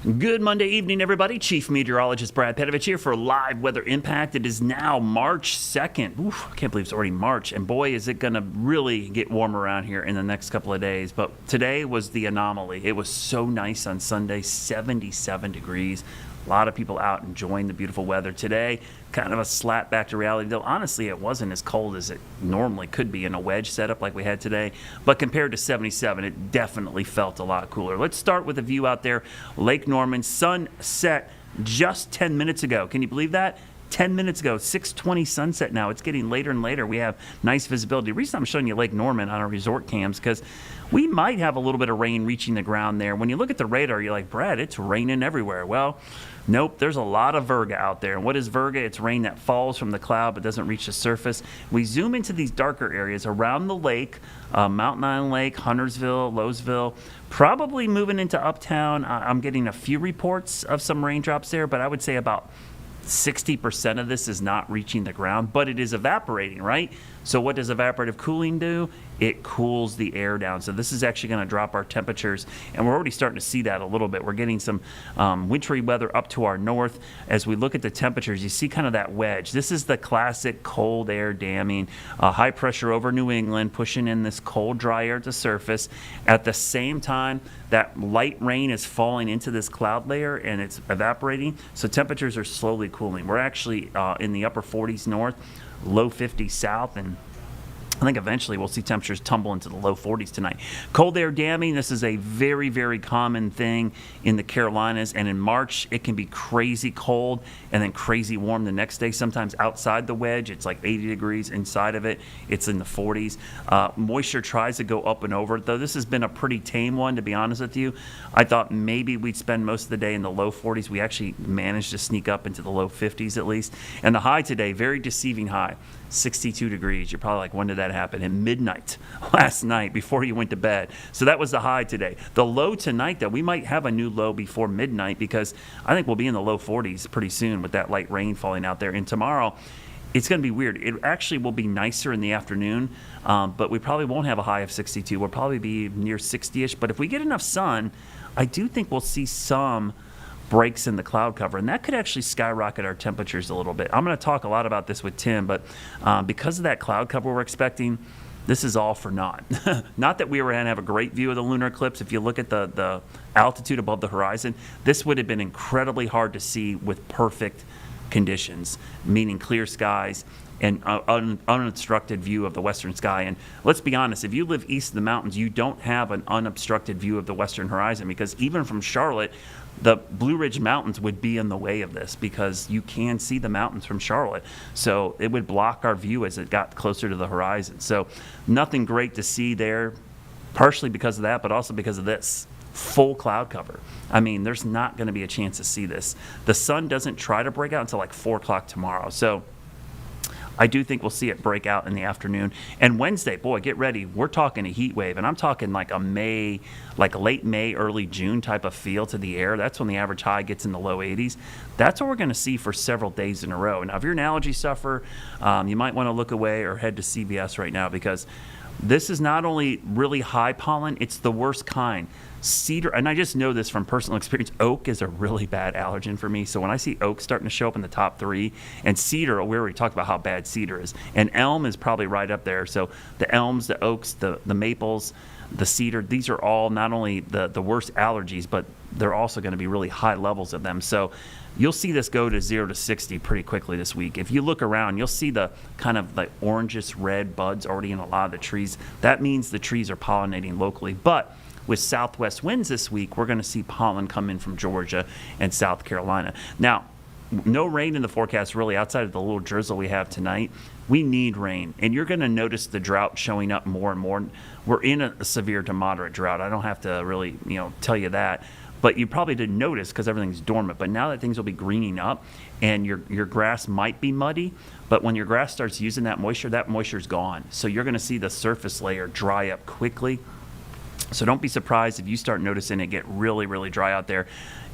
Good Monday evening, everybody. Chief Meteorologist Brad Petovich here for Live Weather Impact. It is now March 2nd. Oof, I can't believe it's already March. And boy, is it going to really get warm around here in the next couple of days. But today was the anomaly. It was so nice on Sunday, 77 degrees. A lot of people out enjoying the beautiful weather today. Kind of a slap back to reality, though honestly it wasn't as cold as it normally could be in a wedge setup like we had today. But compared to 77, it definitely felt a lot cooler. Let's start with a view out there. Lake Norman, sun set just 10 minutes ago. Can you believe that? 10 minutes ago, 6:20 sunset now. It's getting later and later. We have nice visibility. The reason I'm showing you Lake Norman on our resort cams because we might have a little bit of rain reaching the ground there. When you look at the radar, you're like, Brad, it's raining everywhere. Well, nope, there's a lot of virga out there. And what is virga? It's rain that falls from the cloud but doesn't reach the surface. We zoom into these darker areas around the lake, Mountain Island Lake, Huntersville, Lowesville, probably moving into Uptown. I'm getting a few reports of some raindrops there, but I would say about 60% of this is not reaching the ground, but it is evaporating, right? So what does evaporative cooling do? It cools the air down. So this is actually going to drop our temperatures, and we're already starting to see that a little bit. We're getting some wintry weather up to our north. As we look at the temperatures, you see kind of that wedge. This is the classic cold air damming, high pressure over New England, pushing in this cold, dry air to surface. At the same time, that light rain is falling into this cloud layer, and it's evaporating. So temperatures are slowly cooling. We're actually in the upper 40s north, low 50s south, and I think eventually we'll see temperatures tumble into the low 40s tonight. Cold air damming, this is a very, very common thing in the Carolinas. And in March, it can be crazy cold and then crazy warm the next day. Sometimes outside the wedge, it's like 80 degrees. Inside of it, it's in the 40s. Moisture tries to go up and over it, though. This has been a pretty tame one, to be honest with you. I thought maybe we'd spend most of the day in the low 40s. We actually managed to sneak up into the low 50s at least. And the high today, very deceiving high. 62 degrees. You're probably like, when did that happen? At midnight last night before you went to bed. So that was the high today. The low tonight, though, we might have a new low before midnight because I think we'll be in the low 40s pretty soon with that light rain falling out there. And tomorrow, it's going to be weird. It actually will be nicer in the afternoon, but we probably won't have a high of 62. We'll probably be near 60-ish. But if we get enough sun, I do think we'll see some breaks in the cloud cover, and that could actually skyrocket our temperatures a little bit. I'm going to talk a lot about this with Tim, but because of that cloud cover we're expecting, this is all for naught. Not that we were going to have a great view of the lunar eclipse. If you look at the altitude above the horizon, this would have been incredibly hard to see with perfect conditions, meaning clear skies and unobstructed view of the western sky. And let's be honest, if you live east of the mountains, you don't have an unobstructed view of the western horizon, because even from Charlotte, the Blue Ridge Mountains would be in the way of this because you can see the mountains from Charlotte. So it would block our view as it got closer to the horizon. So nothing great to see there, partially because of that, but also because of this full cloud cover. I mean, there's not going to be a chance to see this. The sun doesn't try to break out until like 4 o'clock tomorrow. So I do think we'll see it break out in the afternoon. And Wednesday, boy, get ready. We're talking a heat wave, and I'm talking like a May, like late May, early June type of feel to the air. That's when the average high gets in the low 80s. That's what we're going to see for several days in a row. Now, if you're an allergy sufferer, you might want to look away or head to CVS right now, because this is not only really high pollen, it's the worst kind. Cedar, and I just know this from personal experience, oak is a really bad allergen for me. So when I see oak starting to show up in the top 3, and cedar, we already talked about how bad cedar is, and elm is probably right up there. So the elms, the oaks, the maples, the cedar, these are all not only the worst allergies, but they're also going to be really high levels of them. So you'll see this go to 0 to 60 pretty quickly this week. If you look around, you'll see the kind of like orangish red buds already in a lot of the trees. That means the trees are pollinating locally. But with southwest winds this week, we're going to see pollen come in from Georgia and South Carolina. Now, no rain in the forecast really outside of the little drizzle we have tonight. We need rain, and you're going to notice the drought showing up more and more. We're in a severe to moderate drought. I don't have to really, tell you that, but you probably didn't notice because everything's dormant. But now that things will be greening up, and your grass might be muddy, but when your grass starts using that moisture's gone. So you're going to see the surface layer dry up quickly. So don't be surprised if you start noticing it get really, really dry out there.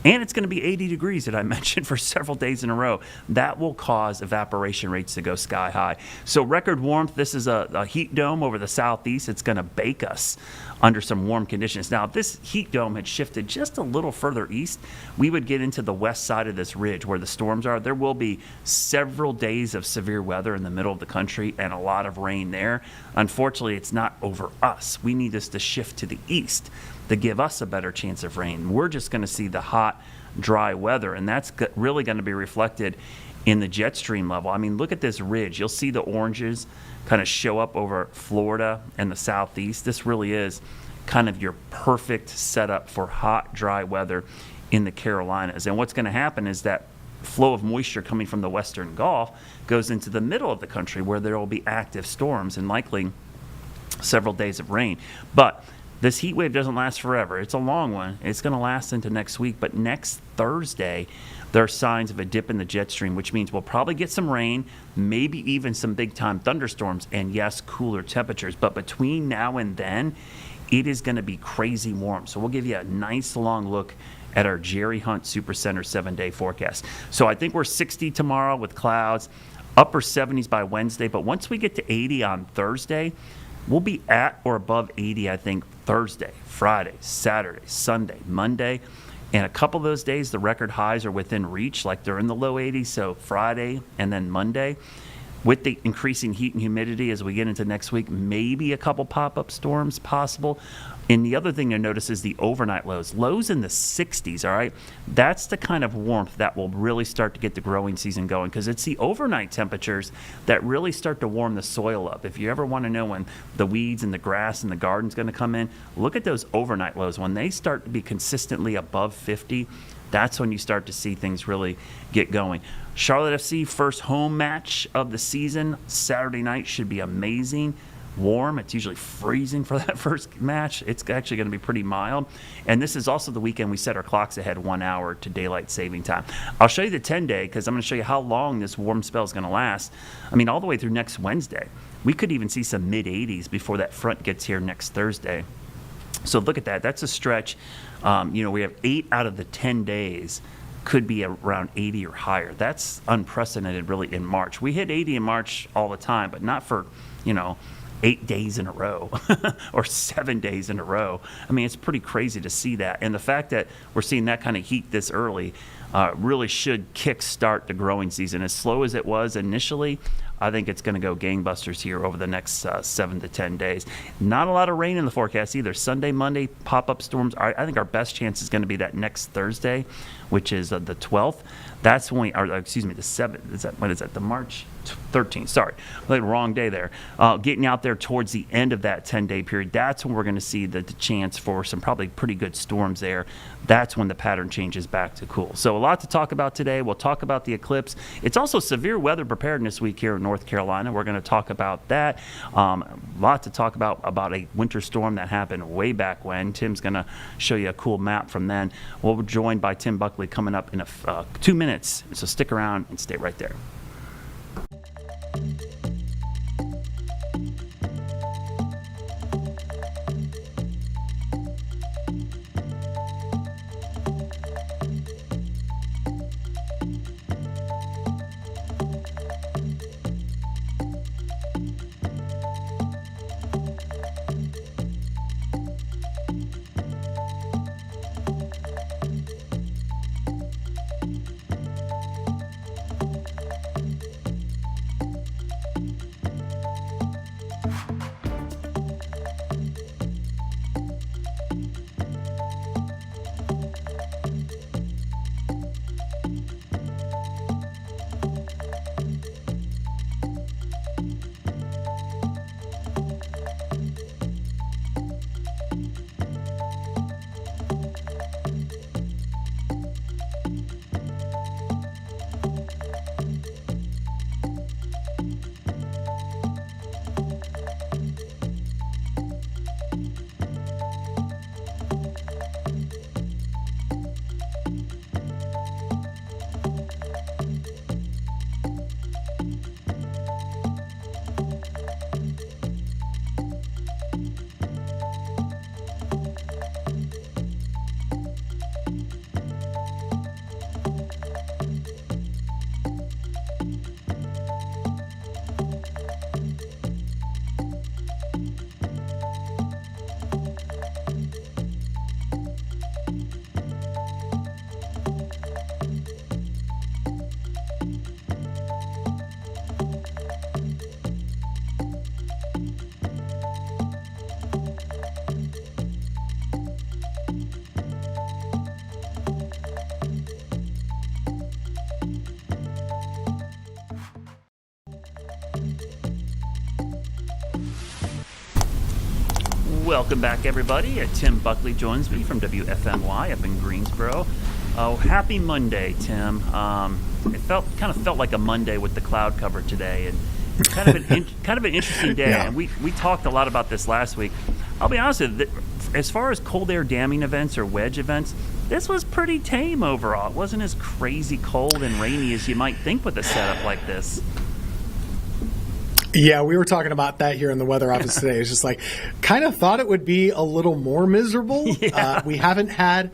And it's going to be 80 degrees that I mentioned for several days in a row. That will cause evaporation rates to go sky high. So record warmth, this is a heat dome over the southeast. It's going to bake us under some warm conditions. Now, if this heat dome had shifted just a little further east, we would get into the west side of this ridge where the storms are. There will be several days of severe weather in the middle of the country and a lot of rain there. Unfortunately, it's not over us. We need this to shift to the east to give us a better chance of rain. We're just going to see the hot, dry weather, and that's really going to be reflected in the jet stream level. I mean, look at this ridge. You'll see the oranges kind of show up over Florida and the southeast. This really is kind of your perfect setup for hot, dry weather in the Carolinas. And what's going to happen is that flow of moisture coming from the western Gulf goes into the middle of the country where there will be active storms and likely several days of rain. But this heat wave doesn't last forever. It's a long one. It's going to last into next week. But next Thursday, there are signs of a dip in the jet stream, which means we'll probably get some rain, maybe even some big-time thunderstorms, and yes, cooler temperatures. But between now and then, it is going to be crazy warm. So we'll give you a nice long look at our Jerry Hunt Supercenter 7-day forecast. So I think we're 60 tomorrow with clouds, upper 70s by Wednesday. But once we get to 80 on Thursday, we'll be at or above 80, I think, Thursday, Friday, Saturday, Sunday, Monday. And a couple of those days, the record highs are within reach, like they're in the low 80s. So Friday and then Monday. With the increasing heat and humidity as we get into next week, maybe a couple pop-up storms possible. And the other thing to notice is the overnight lows. Lows in the 60s, all right? That's the kind of warmth that will really start to get the growing season going because it's the overnight temperatures that really start to warm the soil up. If you ever want to know when the weeds and the grass and the garden's going to come in, look at those overnight lows. When they start to be consistently above 50, that's when you start to see things really get going. Charlotte FC first home match of the season. Saturday night should be amazing. Warm. It's usually freezing for that first match. It's actually going to be pretty mild. And this is also the weekend we set our clocks ahead 1 hour to daylight saving time. I'll show you the 10-day because I'm going to show you how long this warm spell is going to last. I mean, all the way through next Wednesday. We could even see some mid-80s before that front gets here next Thursday. So look at that. That's a stretch. We have 8 out of the 10 days could be around 80 or higher. That's unprecedented really in March. We hit 80 in March all the time, but not for, 8 days in a row or 7 days in a row. I mean, it's pretty crazy to see that. And the fact that we're seeing that kind of heat this early really should kickstart the growing season. As slow as it was initially, I think it's going to go gangbusters here over the next 7 to 10 days. Not a lot of rain in the forecast either. Sunday, Monday, pop-up storms. I think our best chance is going to be that next Thursday, which is the 12th. That's when the 7th. What is that? The March 13th. Sorry, wrong day there. Getting out there towards the end of that 10-day period. That's when we're going to see the chance for some probably pretty good storms there. That's when the pattern changes back to cool. So a lot to talk about today. We'll talk about the eclipse. It's also severe weather preparedness week here in North Carolina. We're going to talk about that. A lot to talk about a winter storm that happened way back when. Tim's going to show you a cool map from then. We'll be joined by Tim Buckley coming up in 2 minutes. So stick around and stay right there. Welcome back, everybody. Tim Buckley joins me from WFMY up in Greensboro. Oh, happy Monday, Tim. It kind of felt like a Monday with the cloud cover today, and kind of an interesting day. Yeah. And we talked a lot about this last week. I'll be honest with you, as far as cold air damming events or wedge events, this was pretty tame overall. It wasn't as crazy cold and rainy as you might think with a setup like this. Yeah, we were talking about that here in the weather office today. It's just like, kind of thought it would be a little more miserable. Yeah. We haven't had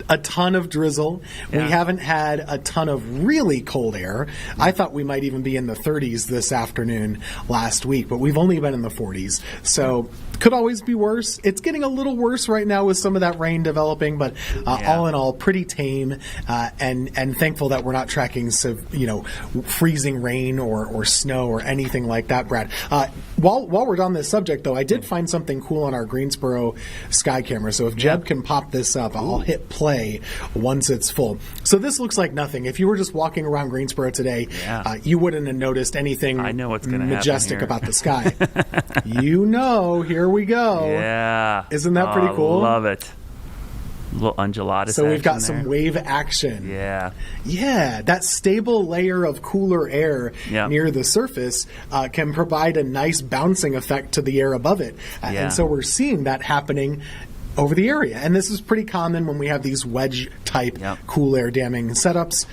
a ton of drizzle. Yeah. We haven't had a ton of really cold air. I thought we might even be in the 30s this afternoon last week, but we've only been in the 40s. So could always be worse. It's getting a little worse right now with some of that rain developing, but all in all, pretty tame, and thankful that we're not tracking freezing rain or snow or anything like that, Brad. While we're on this subject, though, I did find something cool on our Greensboro sky camera. So if Jeb can pop this up, I'll hit play once it's full. So this looks like nothing. If you were just walking around Greensboro today, you wouldn't have noticed anything majestic about the sky. Here we go. Yeah. Isn't that pretty cool? Love it. A little undulatus. So we've got there. some wave action. Yeah. Yeah, that stable layer of cooler air near the surface can provide a nice bouncing effect to the air above it. And so we're seeing that happening over the area. And this is pretty common when we have these wedge-type cool air damming setups.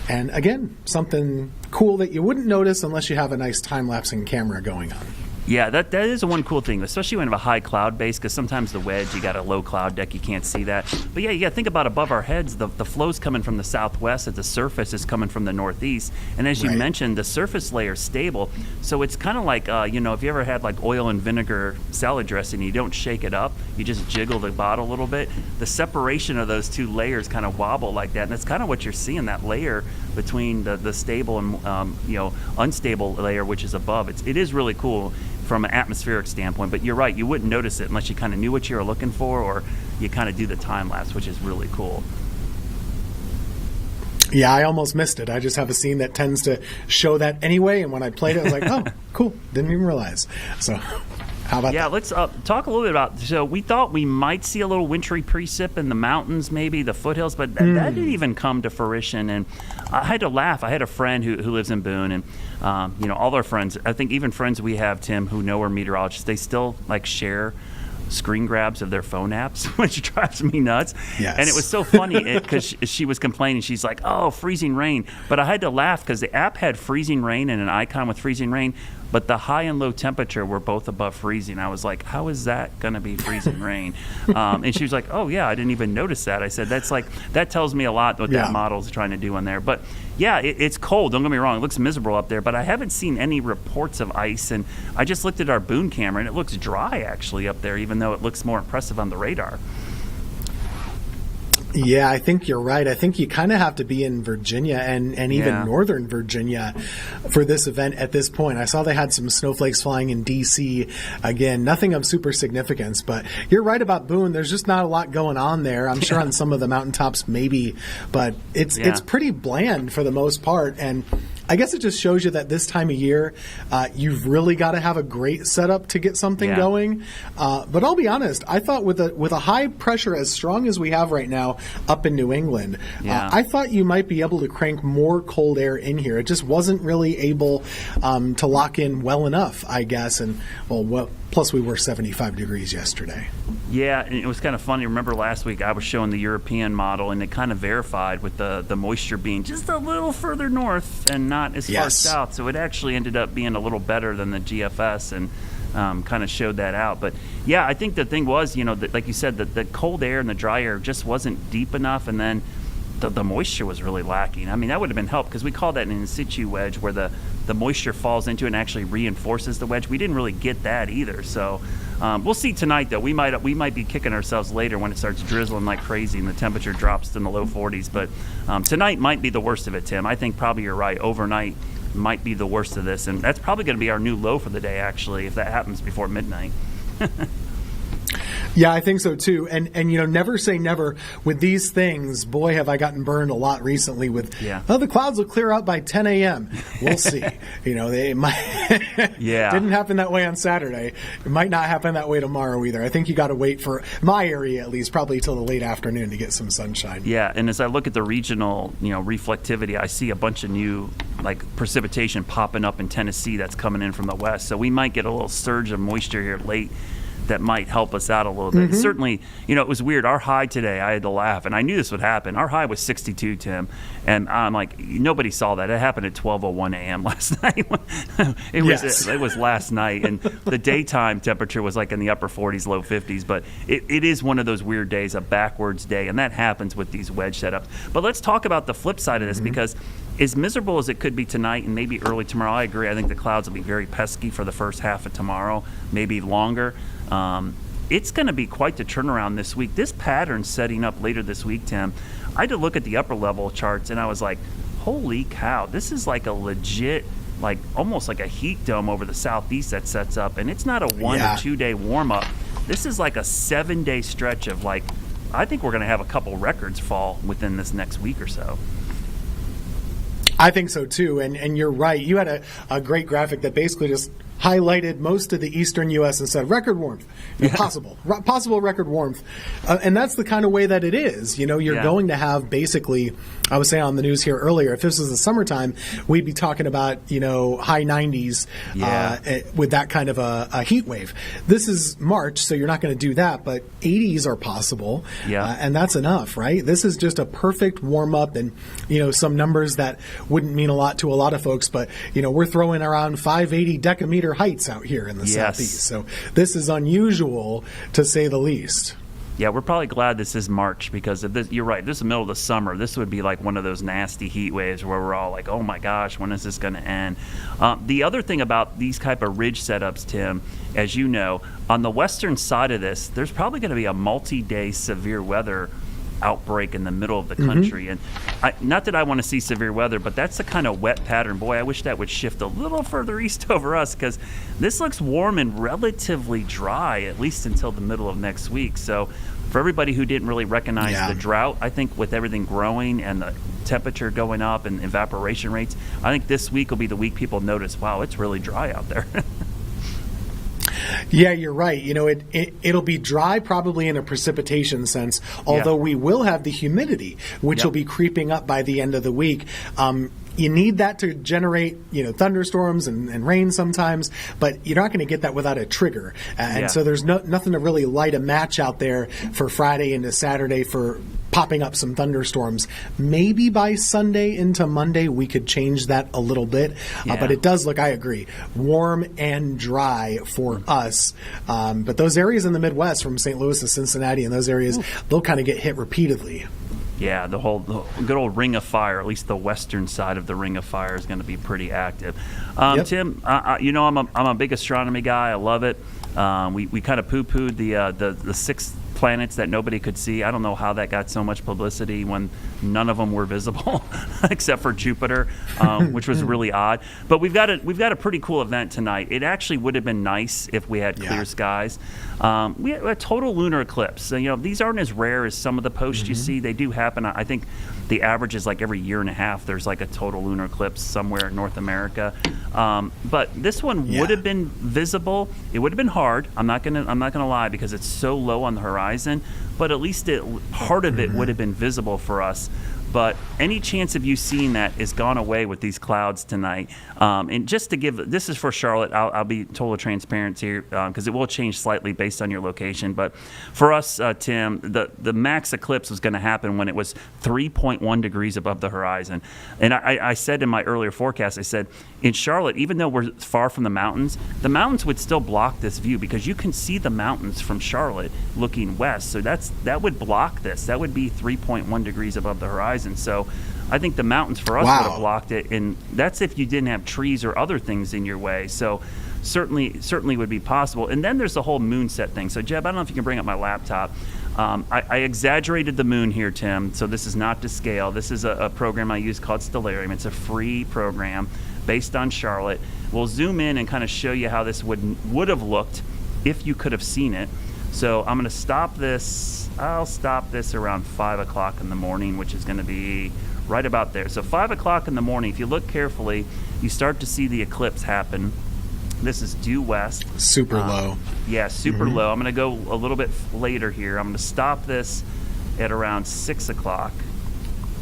And again, something cool that you wouldn't notice unless you have a nice time-lapsing camera going on. Yeah, that is one cool thing, especially when you have a high cloud base, because sometimes the wedge, you got a low cloud deck, you can't see that. But yeah, you got to think about above our heads, the flow's coming from the southwest, at the surface is coming from the northeast. And as you mentioned, the surface layer is stable. So it's kind of like, if you ever had like oil and vinegar salad dressing, you don't shake it up, you just jiggle the bottle a little bit. The separation of those two layers kind of wobble like that. And that's kind of what you're seeing, that layer between the stable and, unstable layer, which is above. It is really cool from an atmospheric standpoint, but you're right, you wouldn't notice it unless you kind of knew what you were looking for, or you kind of do the time lapse, which is really cool. Yeah, I almost missed it. I just have a scene that tends to show that anyway, and when I played it, I was like, oh, cool, didn't even realize. So how about that? Let's talk a little bit about, so we thought we might see a little wintry precip in the mountains, maybe the foothills, but that didn't even come to fruition. And I had to laugh. I had a friend who lives in Boone, and all our friends, I think even friends we have, Tim, who know we're meteorologists, they still share screen grabs of their phone apps, which drives me nuts. Yes. And it was so funny because she was complaining. She's like, oh, freezing rain. But I had to laugh because the app had freezing rain and an icon with freezing rain, but the high and low temperature were both above freezing. I was like, how is that going to be freezing rain? And she was like, oh, yeah, I didn't even notice that. I said, that tells me a lot what that model is trying to do in there. But yeah, it's cold. Don't get me wrong. It looks miserable up there, but I haven't seen any reports of ice. And I just looked at our Boone camera, and it looks dry actually up there, even though it looks more impressive on the radar. Yeah, I think you're right. I think you kind of have to be in Virginia and even Northern Virginia for this event at this point. I saw they had some snowflakes flying in D.C. Again, nothing of super significance, but you're right about Boone. There's just not a lot going on there. I'm sure on some of the mountaintops maybe, but it's pretty bland for the most part. And I guess it just shows you that this time of year, you've really got to have a great setup to get something going. But I'll be honest, I thought with a high pressure as strong as we have right now up in New England, I thought you might be able to crank more cold air in here. It just wasn't really able to lock in well enough, I guess. And plus we were 75 degrees yesterday. Yeah, and it was kind of funny. Remember last week I was showing the European model, and it kind of verified with the moisture being just a little further north and not as far south. So it actually ended up being a little better than the GFS, and kind of showed that out. But yeah, I think the thing was, like you said, the cold air and the dry air just wasn't deep enough, and then the moisture was really lacking. I mean, that would have been helped because we call that an in situ wedge, where the moisture falls into it and actually reinforces the wedge. We didn't really get that either. So we'll see tonight, though. We might be kicking ourselves later when it starts drizzling like crazy and the temperature drops in the low 40s. But tonight might be the worst of it, Tim. I think probably you're right. Overnight might be the worst of this, and that's probably going to be our new low for the day, actually, if that happens before midnight. Yeah, I think so too. And never say never with these things. Boy, have I gotten burned a lot recently with, the clouds will clear out by 10 a.m. We'll see. They might. Didn't happen that way on Saturday. It might not happen that way tomorrow either. I think you got to wait for my area at least, probably till the late afternoon to get some sunshine. Yeah, and as I look at the regional, reflectivity, I see a bunch of new precipitation popping up in Tennessee that's coming in from the west. So we might get a little surge of moisture here late that might help us out a little bit. Certainly, it was weird. Our high today, I had to laugh, and I knew this would happen. Our high was 62, Tim, and I'm like, nobody saw that. It happened at 12:01 a.m. last night. It was last night, and the daytime temperature was in the upper 40s, low 50s. But it is one of those weird days, a backwards day, and that happens with these wedge setups. But let's talk about the flip side of this because as miserable as it could be tonight and maybe early tomorrow, I agree. I think the clouds will be very pesky for the first half of tomorrow, maybe longer. It's going to be quite the turnaround this week. This pattern setting up later this week, Tim, I had to look at the upper level charts and I was like, holy cow, this is like a legit, almost like a heat dome over the southeast that sets up. And it's not a 1 or 2 day warm up. This is like a 7-day stretch of I think we're going to have a couple records fall within this next week or so. I think so too, and you're right. You had a great graphic that basically just highlighted most of the eastern U.S. and said record warmth, possible record warmth, and that's the kind of way that it is. You're going to have basically. I was saying on the news here earlier, if this was the summertime, we'd be talking about high 90s with that kind of a heat wave. This is March, so you're not going to do that, but 80s are possible, and that's enough, right? This is just a perfect warm up, and some numbers that wouldn't mean a lot to a lot of folks, but we're throwing around 580 decameter heights out here in the southeast, so this is unusual to say the least. Yeah, we're probably glad this is March because if this, you're right, this is the middle of the summer. This would be like one of those nasty heat waves where we're all like, oh my gosh, when is this going to end? The other thing about these type of ridge setups, Tim, as you know, on the western side of this, there's probably going to be a multi-day severe weather outbreak in the middle of the country. And not that I want to see severe weather, but that's the kind of wet pattern. Boy, I wish that would shift a little further east over us because this looks warm and relatively dry, at least until the middle of next week. So for everybody who didn't really recognize the drought, I think with everything growing and the temperature going up and evaporation rates, I think this week will be the week people notice, wow, it's really dry out there. Yeah, you're right. It'll be dry probably in a precipitation sense, although we will have the humidity, which will be creeping up by the end of the week. You need that to generate, thunderstorms and rain sometimes, but you're not going to get that without a trigger. And so there's nothing to really light a match out there for Friday into Saturday for popping up some thunderstorms. Maybe by Sunday into Monday we could change that a little bit, but it does look, I agree, warm and dry for us. But those areas in the Midwest from St. Louis to Cincinnati and those areas, they'll kind of get hit repeatedly. Yeah, the good old Ring of Fire, at least the western side of the Ring of Fire, is going to be pretty active. Tim, I'm a big astronomy guy. I love it. We kind of poo-pooed the 6 planets that nobody could see. I don't know how that got so much publicity when none of them were visible, except for Jupiter, which was really odd. But we've got a pretty cool event tonight. It actually would have been nice if we had clear skies. We had a total lunar eclipse. So, these aren't as rare as some of the posts you see. They do happen. I think the average is like every year and a half. There's like a total lunar eclipse somewhere in North America. But this one would have been visible. It would have been hard. I'm not gonna lie because it's so low on the horizon. But at least part of it would have been visible for us. But any chance of you seeing that is gone away with these clouds tonight. And just to give, this is for Charlotte. I'll be total transparent here because it will change slightly based on your location. But for us, Tim, the max eclipse was going to happen when it was 3.1 degrees above the horizon. And I said in my earlier forecast, I said, in Charlotte, even though we're far from the mountains would still block this view because you can see the mountains from Charlotte looking west. So that would block this. That would be 3.1 degrees above the horizon. So I think the mountains for us would have blocked it, and that's if you didn't have trees or other things in your way. So certainly would be possible. And then there's the whole moon set thing. So Jeb, I don't know if you can bring up my laptop. I exaggerated the moon here, Tim, so this is not to scale. This is a program I use called Stellarium. It's a free program based on Charlotte. We'll zoom in and kind of show you how this would have looked if you could have seen it. So I'm going to stop this. I'll stop this around 5 o'clock in the morning, which is going to be right about there. So 5 o'clock in the morning, if you look carefully, you start to see the eclipse happen. This is due west. Super low. Yeah, super low. I'm going to go a little bit later here. I'm going to stop this at around 6 o'clock,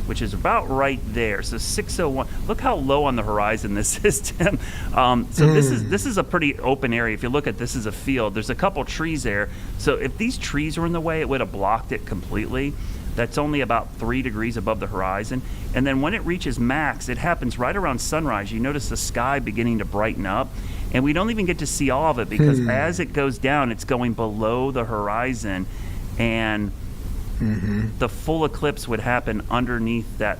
which is about right there. So 6:01. Look how low on the horizon this is, Tim. This is a pretty open area. If you look at this is a field. There's a couple trees there. So if these trees were in the way, it would have blocked it completely. That's only about 3 degrees above the horizon. And then when it reaches max, it happens right around sunrise. You notice the sky beginning to brighten up. And we don't even get to see all of it because as it goes down, it's going below the horizon. And the full eclipse would happen underneath that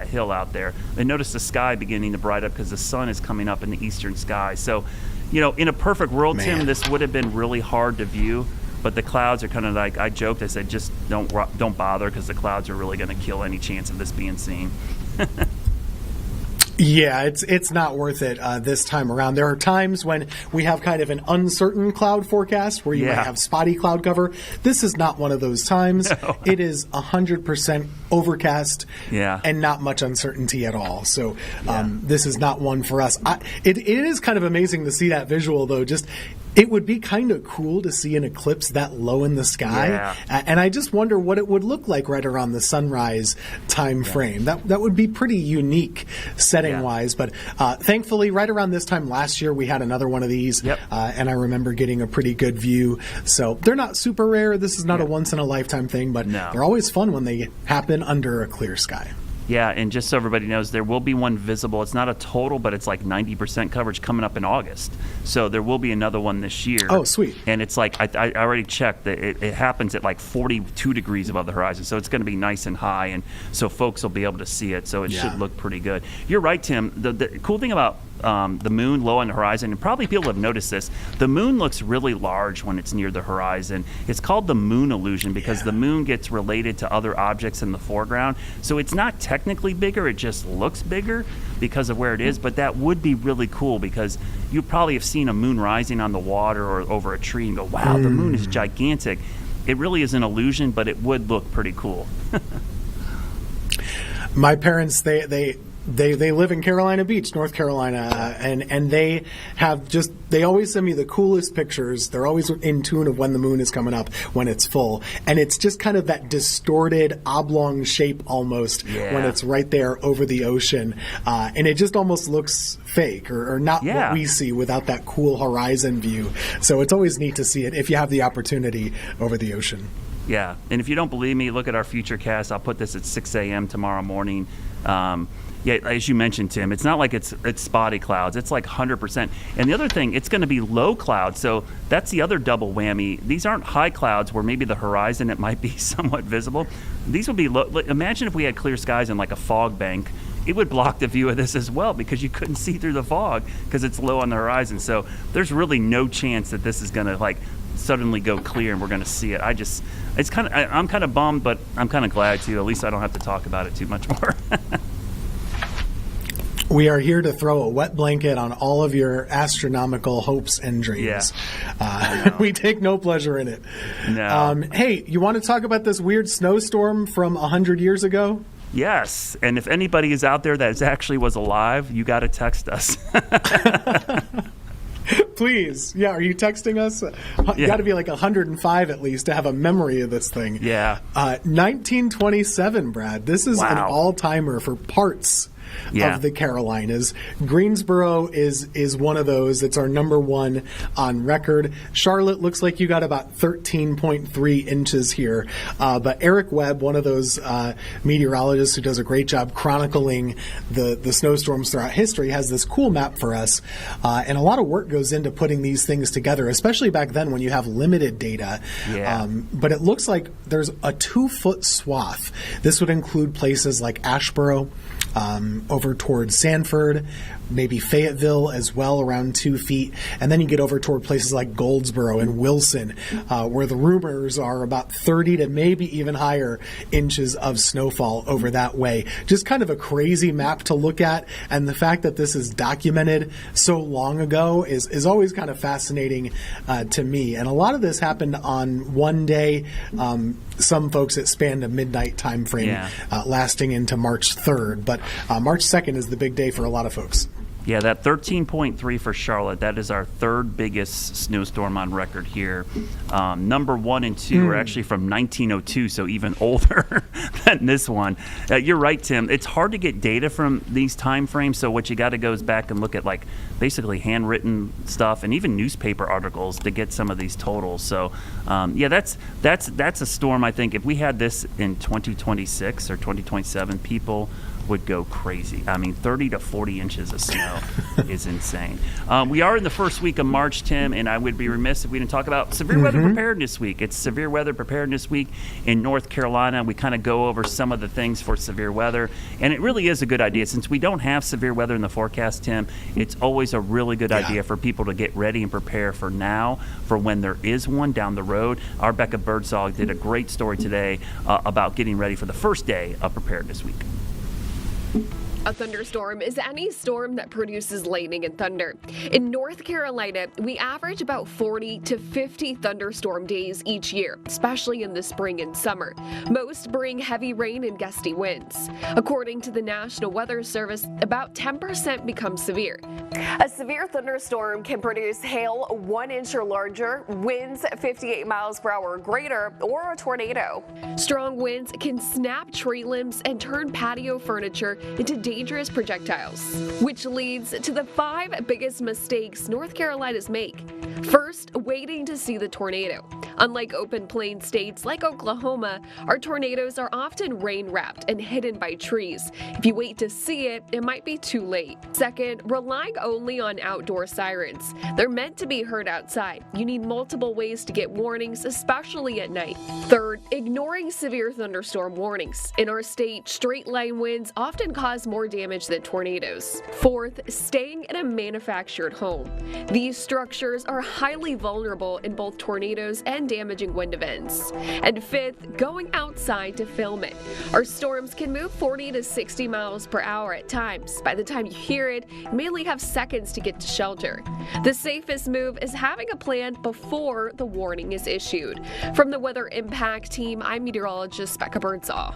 hill out there. And notice the sky beginning to brighten up because the sun is coming up in the eastern sky. So, in a perfect world, Tim, this would have been really hard to view. But the clouds are kind of like, I joked, I said, just don't bother because the clouds are really going to kill any chance of this being seen. Yeah, it's not worth it this time around. There are times when we have kind of an uncertain cloud forecast where you might have spotty cloud cover. This is not one of those times. No. It is 100% overcast and not much uncertainty at all. So this is not one for us. It is kind of amazing to see that visual, though. It would be kind of cool to see an eclipse that low in the sky, and I just wonder what it would look like right around the sunrise time frame. That would be pretty unique setting-wise, but thankfully right around this time last year we had another one of these, and I remember getting a pretty good view. So they're not super rare. This is not a once-in-a-lifetime thing, but they're always fun when they happen under a clear sky. Yeah, and just so everybody knows, there will be one visible. It's not a total, but it's like 90% coverage coming up in August. So there will be another one this year. Oh, sweet. And it's like, I already checked that it happens at like 42 degrees above the horizon. So it's going to be nice and high, and so folks will be able to see it. So it should look pretty good. You're right, Tim. The cool thing about the moon low on the horizon, and probably people have noticed this, the moon looks really large when it's near the horizon. It's called the moon illusion because the moon gets related to other objects in the foreground. So it's not technically bigger, it just looks bigger because of where it is, but that would be really cool because you probably have seen a moon rising on the water or over a tree and go, wow, the moon is gigantic. It really is an illusion, but it would look pretty cool. My parents, they live in Carolina Beach, North Carolina, and they always send me the coolest pictures. They're always in tune of when the moon is coming up, when it's full. And it's just kind of that distorted oblong shape almost when it's right there over the ocean. And it just almost looks fake or not what we see without that cool horizon view. So it's always neat to see it if you have the opportunity over the ocean. Yeah, and if you don't believe me, look at our future cast. I'll put this at 6 a.m. tomorrow morning. As you mentioned, Tim, it's not like it's spotty clouds. It's like 100%. And the other thing, it's going to be low clouds. So that's the other double whammy. These aren't high clouds where maybe the horizon, it might be somewhat visible. These would be low. Imagine if we had clear skies and like a fog bank. It would block the view of this as well because you couldn't see through the fog because it's low on the horizon. So there's really no chance that this is going to suddenly go clear and we're going to see it. I'm kind of bummed, but I'm kind of glad too. At least I don't have to talk about it too much more. We are here to throw a wet blanket on all of your astronomical hopes and dreams. We take no pleasure in it. No. Hey, you want to talk about this weird snowstorm from 100 years ago? Yes, and if anybody is out there that actually was alive, you got to text us. Please. Yeah, are you texting us? You got to be like 105 at least to have a memory of this thing. Yeah. 1927, Brad. This is an all-timer for parts of the Carolinas. Greensboro is one of those. It's our number one on record. Charlotte looks like you got about 13.3 inches here. But Eric Webb, one of those meteorologists who does a great job chronicling the snowstorms throughout history, has this cool map for us. And a lot of work goes into putting these things together, especially back then when you have limited data. But it looks like there's a 2-foot swath. This would include places like Asheboro, over towards Sanford, maybe Fayetteville as well, around 2 feet. And then you get over toward places like Goldsboro and Wilson, where the rumors are about 30 to maybe even higher inches of snowfall over that way. Just kind of a crazy map to look at. And the fact that this is documented so long ago is always kind of fascinating to me. And a lot of this happened on one day. Some folks, it spanned a midnight time frame, lasting into March 3rd. But March 2nd is the big day for a lot of folks. Yeah, that 13.3 for Charlotte, that is our third biggest snowstorm on record here. Number 1 and 2 are actually from 1902, so even older than this one. You're right, Tim. It's hard to get data from these time frames, so what you got to go is back and look at like basically handwritten stuff and even newspaper articles to get some of these totals. So, that's a storm. I think if we had this in 2026 or 2027, people would go crazy. I mean, 30 to 40 inches of snow is insane. We are in the first week of March, Tim, and I would be remiss if we didn't talk about Severe Weather Preparedness Week. It's Severe Weather Preparedness Week in North Carolina. We kind of go over some of the things for severe weather, and it really is a good idea. Since we don't have severe weather in the forecast, Tim, it's always a really good idea for people to get ready and prepare for now, for when there is one down the road. Our Becca Birdsall did a great story today about getting ready for the first day of Preparedness Week. A thunderstorm is any storm that produces lightning and thunder. In North Carolina, we average about 40 to 50 thunderstorm days each year, especially in the spring and summer. Most bring heavy rain and gusty winds. According to the National Weather Service, about 10% become severe. A severe thunderstorm can produce hail 1 inch or larger, winds 58 miles per hour or greater, or a tornado. Strong winds can snap tree limbs and turn patio furniture into dangerous projectiles, which leads to the 5 biggest mistakes North Carolinians make. First, waiting to see the tornado. Unlike open plain states like Oklahoma, our tornadoes are often rain-wrapped and hidden by trees. If you wait to see it, it might be too late. Second, relying only on outdoor sirens. They're meant to be heard outside. You need multiple ways to get warnings, especially at night. Third, ignoring severe thunderstorm warnings. In our state, straight-line winds often cause more damage than tornadoes. Fourth, staying in a manufactured home. These structures are highly vulnerable in both tornadoes and damaging wind events. And fifth, going outside to film it. Our storms can move 40 to 60 miles per hour at times. By the time you hear it, you may only have seconds to get to shelter. The safest move is having a plan before the warning is issued. From the Weather Impact Team, I'm meteorologist Becca Birdsall.